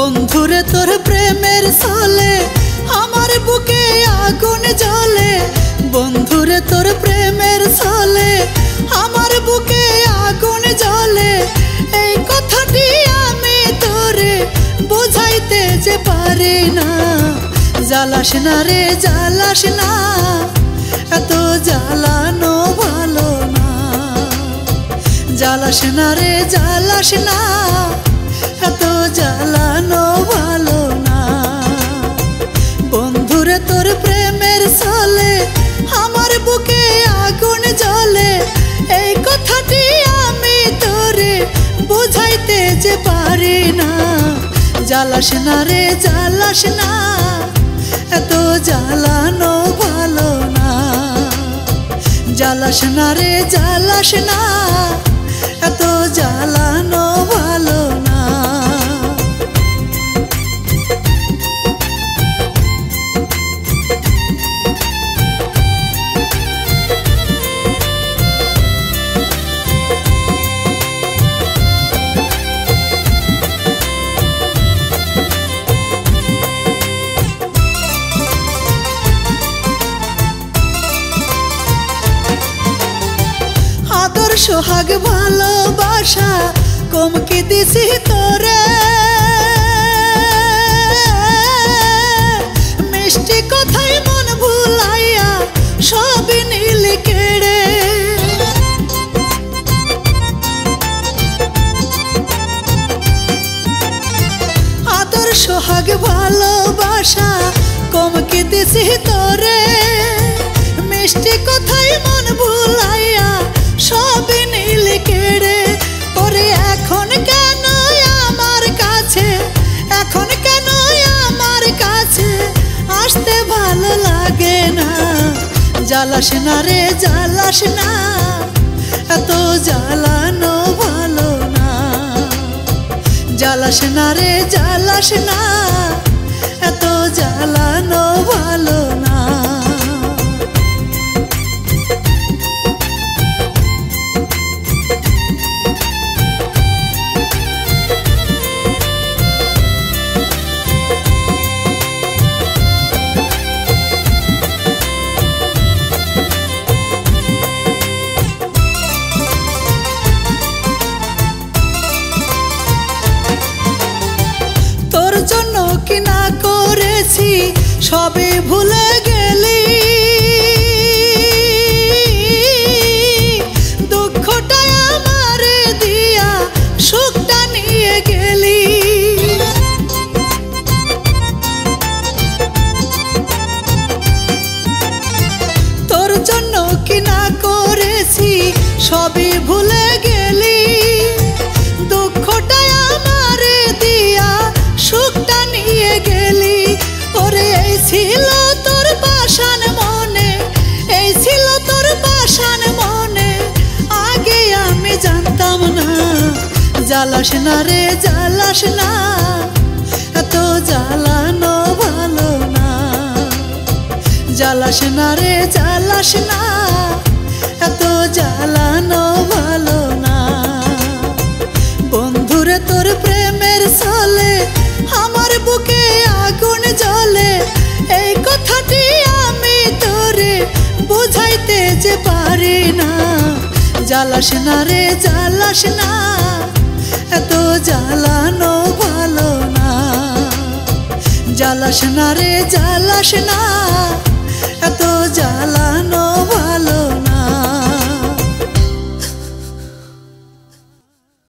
বন্ধুরে তোর প্রেমের ছলে আমার বুকে আগুন জ্বলে, বন্ধুরে তোর প্রেমের ছলে আমার বুকে আগুন জ্বলে। এই কথাটি আমি তোরে বুঝাইতে যে পারি না। জ্বালাস না রে জ্বালাস না, এত জ্বালানো ভালো না। জ্বালাস না রে জ্বালাস না, এত জ্বালানো ভালো না। বন্ধুরে তোর প্রেমের ছলে আমার বুকে আগুন জ্বলে, এই কথাটি আমি তোরে বুঝাইতে যে পারি না। জ্বালাস না রে জ্বালাস না, এত জ্বালানো ভালো না। জ্বালাস না রে জ্বালাস না, এত জ্বালানো ভালো না। সোহাগ ভালোবাসা কম কি দিছি তোরে, মিষ্টি কথাই মন ভুলাইয়া সব নীল কেড়ে। আদর সোহাগ ভালোবাসা কম কি দিছি তোরে, মিষ্টি কথাই মন ভুলাইয়া সব নীল কেড়ে। ওরে এখন কেন আমার কাছে, এখন কেন আমার কাছে আসতে ভালো লাগে না। জ্বালাস না রে জ্বালাস না, এত জ্বালানো ভালো না। জ্বালাস না রে জ্বালাস না, এত জ্বালানো ভালো না। জন্য কি না করেছি সবে ভুলে গেলি, দুঃখটা আমারে দিয়া সুখটা নিয়ে গেলি। তোর জন্য কি না করেছি সবে ভুলে গেলি, দুঃখটা আমারে দিয়া সুখটা নিয়ে গেলি। ওরে এই ছিল তোর পাষাণ মনে, এই ছিল তোর পাষাণ মনে, আগে আমি জানতাম না। জ্বালাস না রে জ্বালাস না, এত জ্বালানো ভালো না। জ্বালাস না রে জ্বালাস না, এত জ্বালানো ভালো না। বন্ধুরে তোর প্রেমের ছলে আমার বুকে আগুন জ্বলে, এই কথাটি আমি তোরে বুঝাইতে যে পারি না। জ্বালাস না রে জ্বালাস না, এত জ্বালানো ভালো না। জ্বালাস না রে জ্বালাস না, এত জ্বালানো